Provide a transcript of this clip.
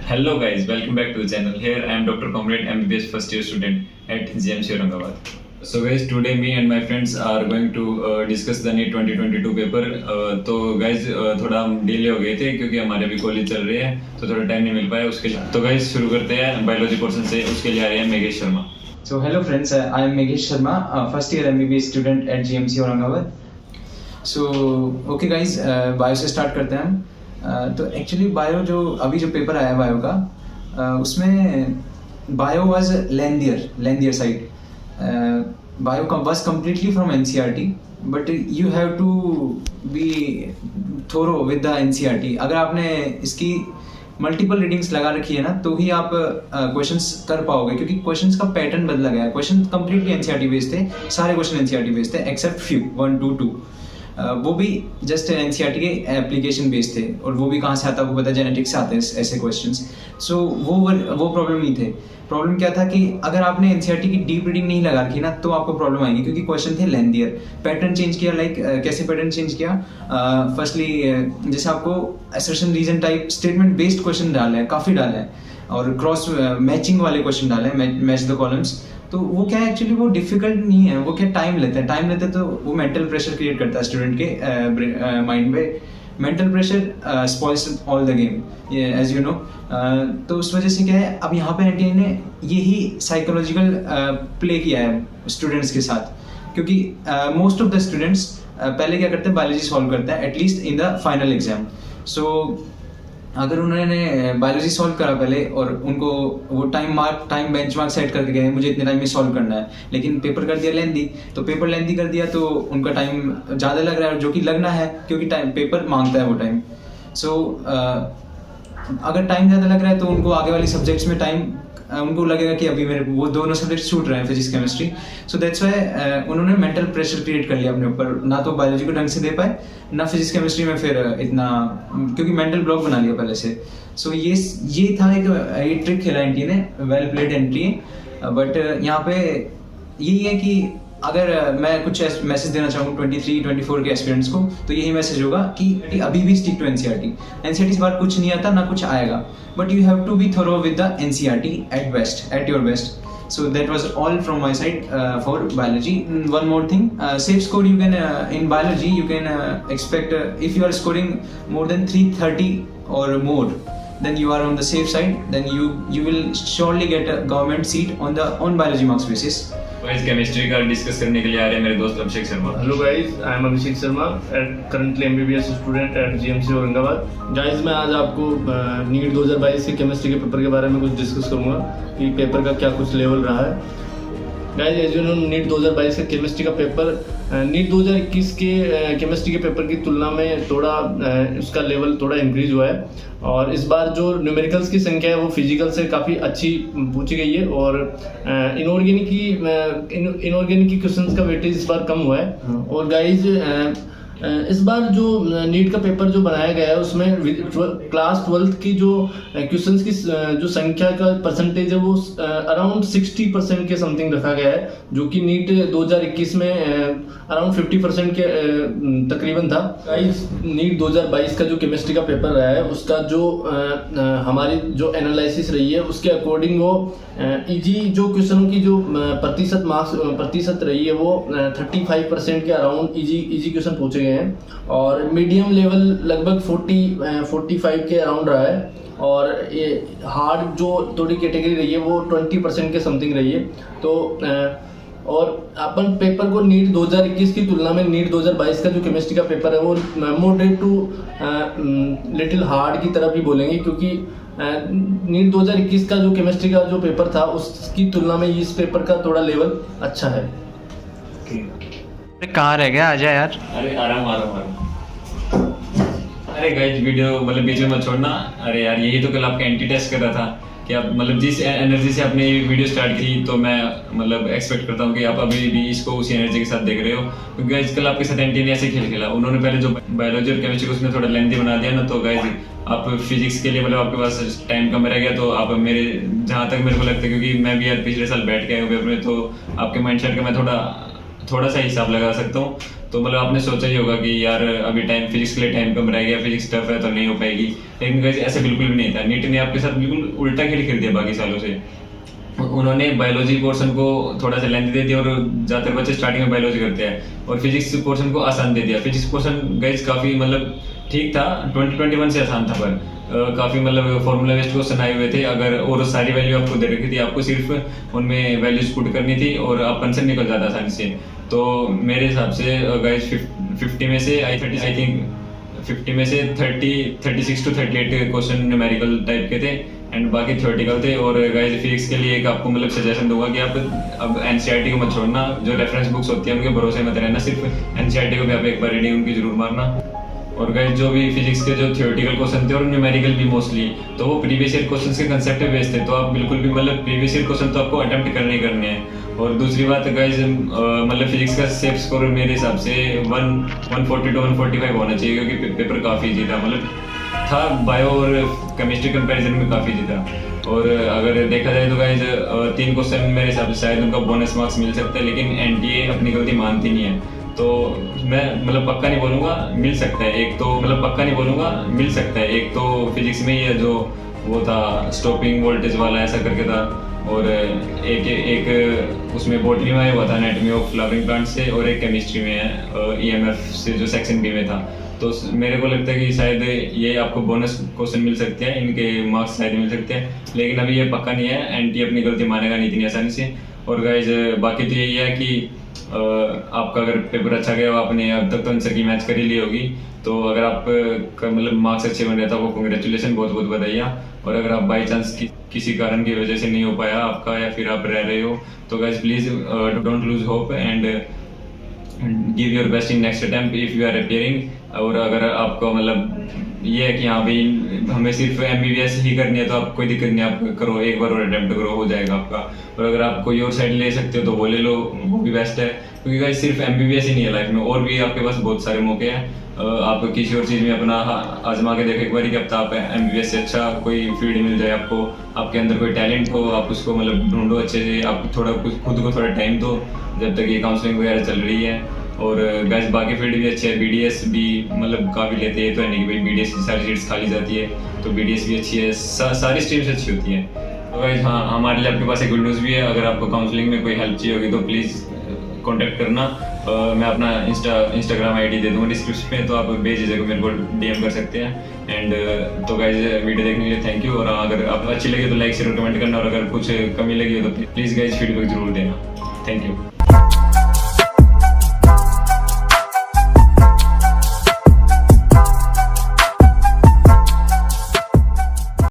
Hello guys, welcome back to the channel. Here I am Dr. Comrade MBBS first year student at GMC Aurangabad. So guys, today me and my friends are going to discuss the NEET 2022 paper. तो guys थोड़ा हम delay हो गए थे क्योंकि हमारे अभी college चल रहे हैं तो थोड़ा टाइम नहीं मिल पाया उसके लिए. तो guys शुरू करते हैं बायोलॉजी पोर्शन से. उसके लिए आ रहे हैं Meghesh Sharma. So hello friends, I am Megesh Sharma, first year MBBS student at GMC Aurangabad. So okay guys, bio से स्टार्ट करते हैं हम. तो एक्चुअली बायो जो अभी जो पेपर आया बायो का उसमें bio was lengthier side. Bio was completely from NCERT but you have to be thorough with the NCERT. अगर आपने इसकी मल्टीपल रीडिंग्स लगा रखी है ना तो ही आप क्वेश्चंस कर पाओगे क्योंकि क्वेश्चंस का पैटर्न बदला गया है. क्वेश्चन कम्प्लीटली NCERT बेस्ड थे, सारे क्वेश्चन NCERT बेस्ड थे एक्सेप्ट फ्यू 1 2 2. वो भी जस्ट NCERT के एप्लीकेशन बेस्ड थे और वो भी कहाँ से आता है आपको पता है, जेनेटिक्स से आते हैं ऐसे क्वेश्चंस. सो वो प्रॉब्लम नहीं थे. प्रॉब्लम क्या था कि अगर आपने NCERT की डीप रीडिंग नहीं लगा रखी ना तो आपको प्रॉब्लम आएगी क्योंकि क्वेश्चन थे लेंदियर. पैटर्न चेंज किया कैसे पैटर्न चेंज किया. फर्स्टली जैसे आपको assertion reason type statement based question डाला है, काफ़ी डाला है और क्रॉस मैचिंग वाले क्वेश्चन डाले हैं, मैच द कॉलम्स. तो वो क्या है एक्चुअली वो डिफिकल्ट नहीं है, वो क्या टाइम लेता है तो वो मेंटल प्रेशर क्रिएट करता है स्टूडेंट के माइंड पे. Mental pressure spoils all the game as you know. तो उस वजह से क्या है अब यहाँ पे NTA ने यही साइकोलॉजिकल प्ले किया है स्टूडेंट्स के साथ क्योंकि मोस्ट ऑफ द स्टूडेंट्स पहले क्या करते हैं बायोलॉजी सॉल्व करते हैं at least in the final exam. So अगर उन्होंने बायोलॉजी सॉल्व करा पहले और उनको वो टाइम बेंचमार्क सेट करके गए मुझे इतने टाइम में सॉल्व करना है, लेकिन पेपर कर दिया लेंदी, तो पेपर लेंदी कर दिया तो उनका टाइम ज़्यादा लग रहा है जो कि लगना है क्योंकि टाइम पेपर मांगता है वो टाइम. सो अगर टाइम ज़्यादा लग रहा है तो उनको आगे वाली सब्जेक्ट्स में टाइम उनको लगेगा कि अभी मेरे वो दोनों सब्जेक्ट छूट रहे हैं physics chemistry. So that's why उन्होंने मेंटल प्रेशर क्रिएट कर लिया अपने ऊपर, ना तो बायोलॉजी को ढंग से दे पाए ना फिजिक्स केमिस्ट्री में फिर इतना क्योंकि मेंटल ब्लॉक बना लिया पहले से. सो ये था एक ट्रिक खेला NTA ने, वेल प्लेड NTA. बट यहाँ पे यही है कि अगर मैं कुछ मैसेज देना चाहूँ 23-24 के एस्पिरेंट्स को तो यही मैसेज होगा कि अभी भी स्टिक टू NCERT इस बार कुछ नहीं आता ना कुछ आएगा but you have to be thorough with the NCERT at your best. So that was all from my side for biology. One more thing, safe score you can in biology you can expect if you are scoring more than 330 or more then you are on the safe side, then you will surely get a government seat on biology marks basis. Guys chemistry का discuss करने के लिए आ रहे हैं मेरे दोस्त Abhishek Sharma. Hello guys, I am Abhishek Sharma currently MBBS student at GMC Aurangabad. Guys मैं आज आपको नीट 2022 के केमिस्ट्री के पेपर के बारे में कुछ डिस्कस करूंगा कि पेपर का क्या कुछ लेवल रहा है. Guys as you know NEET 2022 का केमिस्ट्री का पेपर नीट 2021 के केमिस्ट्री के पेपर की तुलना में थोड़ा उसका लेवल थोड़ा इंक्रीज हुआ है और इस बार जो न्यूमेरिकल्स की संख्या है वो फिजिकल से काफ़ी अच्छी पूछी गई है और इनऑर्गेनिक की क्वेश्चंस का वेटेज इस बार कम हुआ है. और गाइज इस बार जो नीट का पेपर जो बनाया गया है उसमें क्लास 12th की जो क्वेश्चंस की जो संख्या का परसेंटेज है वो अराउंड 60% के समथिंग रखा गया है जो कि नीट 2021 में अराउंड 50% के तकरीबन था. नीट 2022 का जो केमिस्ट्री का पेपर रहा है उसका जो हमारी जो एनालिसिस रही है उसके अकॉर्डिंग वो इजी जो क्वेश्चनों की जो प्रतिशत रही है वो 35% के अराउंड इजी क्वेश्चन पूछे गए हैं और मीडियम लेवल लगभग 45 के अराउंड रहा है और ये हार्ड जो थोड़ी कैटेगरी रही है वो 20% के समथिंग रही है. तो और अपन पेपर को नीट 2021 की तुलना में नीट 2022 का जो केमिस्ट्री का पेपर है वो मॉडरेट टू लिटिल हार्ड की तरफ ही बोलेंगे क्योंकि नीट 2021 का जो केमिस्ट्री का जो पेपर था उसकी तुलना में इस पेपर का थोड़ा लेवल अच्छा है. कहाँ रह गया, आजा यार. अरे आराम. अरे गाइस वीडियो मतलब बीच में मत छोड़ना. अरे यार यही तो कल आपका एंटी टेस्ट कर रहा था कि आप मतलब जिस एनर्जी से आपने ये वीडियो स्टार्ट की तो मैं मतलब एक्सपेक्ट करता हूँ कि आप अभी भी इसको उसी एनर्जी के साथ देख रहे हो क्योंकि गाइस कल आपके साथ NTA ने ऐसे खेल खेला. उन्होंने पहले जो बायोलॉजी और केमिस्ट्री को उसमें थोड़ा लेंथी बना दिया ना तो गाइस आप फिजिक्स के लिए मतलब आपके पास टाइम कम रह गया तो आप मेरे जहाँ तक मेरे को लगता है क्योंकि मैं भी यार पिछले साल बैठ के आया हूँ पेपर में तो आपके माइंड सेट का मैं थोड़ा सा हिसाब लगा सकता हूँ। तो मतलब आपने सोचा ही होगा कि यार अभी टाइम फिजिक्स के लिए टाइम कम रह गया, फिजिक्स टफ है तो नहीं हो पाएगी, लेकिन गाइस ऐसा बिल्कुल भी नहीं था। नीट ने आपके साथ बिल्कुल उल्टा खेल खेल दिया बाकी सालों से। उन्होंने बायोलॉजी पोर्शन को थोड़ा सा लेंथ दे दिया और ज़्यादातर बच्चे स्टार्टिंग में बायोलॉजी करते हैं, और फिजिक्स पोर्शन को आसान दे दिया। फिजिक्स पोर्शन गाइस काफ़ी मतलब ठीक था, 2021 से आसान था, पर काफ़ी मतलब फॉर्मूला बेस्ड क्वेश्चन आए हुए थे अगर, और सारी वैल्यू आपको दे रखी थी, आपको सिर्फ उनमें वैल्यूज पुट करनी थी और आप आंसर निकल जाता आसानी से। तो मेरे हिसाब से गाइस 50 में से आई थिंक 50 में से 36 to 38 क्वेश्चन न्यूमेरिकल टाइप के थे एंड बाकी थ्योरेटिकल थे। और गाइस फिजिक्स के लिए एक आपको मतलब सजेशन दूंगा कि आप अब एनसीईआरटी को मत छोड़ना, जो रेफरेंस बुक्स होती है उनके भरोसे मत रहना, सिर्फ एनसीईआरटी को भी आप एक बार रीडिंग उनकी जरूर मारना। और गाइस जो भी फिजिक्स के जो थ्योरेटिकल क्वेश्चन थे और न्यूमेरिकल भी मोस्टली, तो वो प्रीवियस ईयर क्वेश्चंस के कंसेप्ट पे बेस्ड थे, तो आप बिल्कुल भी मतलब प्रीवियस ईयर क्वेश्चन तो आपको अटेम्प्ट करने ही करने हैं। और दूसरी बात गाइस मतलब फिजिक्स का सेफ स्कोर मेरे हिसाब से 140 to 145 होना चाहिए, क्योंकि पेपर काफ़ी इजी था, मतलब था बायो और केमिस्ट्री कंपैरिजन में काफ़ी इजी था। और अगर देखा जाए तो गाइस 3 क्वेश्चन मेरे हिसाब से शायद उनका बोनस मार्क्स मिल सकता है, लेकिन एनटीए अपनी गलती मानती नहीं है। तो मैं मतलब पक्का नहीं बोलूँगा, मिल सकता है एक, तो मतलब पक्का नहीं बोलूँगा, मिल सकता है एक। तो फिजिक्स में ही है जो वो था स्टॉपिंग वोल्टेज वाला ऐसा करके था, और एक उसमें बॉटनी में आया हुआ था एनाटॉमी ऑफ फ्लावरिंग प्लांट से, और एक केमिस्ट्री में है ईएमएफ से जो सेक्शन बी में था। तो मेरे को लगता है कि शायद ये आपको बोनस क्वेश्चन मिल सकते हैं, इनके मार्क्स शायद मिल सकते हैं, लेकिन अभी ये पक्का नहीं है, एनटी अपनी गलती मानेगा नहीं इतनी आसानी से। और गाइज बाकी तो यही है कि आपका अगर पेपर अच्छा गया, आपने अब तक तो आंसर की मैच कर ही ली होगी, तो अगर आप मतलब मार्क्स अच्छे बन रहे तो आपको कंग्रेचुलेशन, बहुत बहुत बधाइयाँ। और अगर आप बाई चांस किसी कारण की वजह से नहीं हो पाया आपका, या फिर आप रह रहे हो, तो guys please don't lose hope and give your best in next attempt if you are appearing. और अगर आपको मतलब ये है कि हाँ भाई हमें सिर्फ MBBS ही करनी है, तो आप कोई दिक्कत नहीं, आप करो एक बार और अटेम्प्ट करो, हो जाएगा आपका। और अगर आप कोई और साइड ले सकते हो तो वो ले लो, वो भी बेस्ट है, क्योंकि गाइस सिर्फ MBBS ही नहीं है लाइफ में, और भी आपके पास बहुत सारे मौके हैं। आप किसी और चीज़ में अपना आजमा के देखो एक बार, कि अब आप MBBS से अच्छा कोई फील्ड मिल जाए आपको, आपके अंदर कोई टैलेंट हो, आप उसको मतलब ढूंढो अच्छे से, आप थोड़ा खुद को थोड़ा टाइम दो जब तक ये काउंसलिंग वगैरह चल रही है। और गाइस बाकी फील्ड भी अच्छे है, BDS भी मतलब काफ़ी लेते हैं, तो है नहीं कि भाई BDS की सारी सीट्स खाली जाती है, तो BDS भी अच्छी है, सारी स्ट्रीम्स अच्छी होती हैं। तो गाइस हाँ, हमारे लिए आपके पास एक गुड न्यूज़ भी है, अगर आपको काउंसलिंग में कोई हेल्प चाहिए होगी तो प्लीज़ कॉन्टैक्ट करना। मैं अपना इंस्टाग्राम ID दे दूँगा डिस्क्रिप्शन में, तो आप बेझिझक मेरे को DM कर सकते हैं। एंड तो गाइस वीडियो देखने के लिए थैंक यू, और अगर आपको अच्छी लगे तो लाइक शेयर और कमेंट करना, और अगर कुछ कमी लगी हो तो प्लीज़ गाइस फीडबैक जरूर देना। Thank you.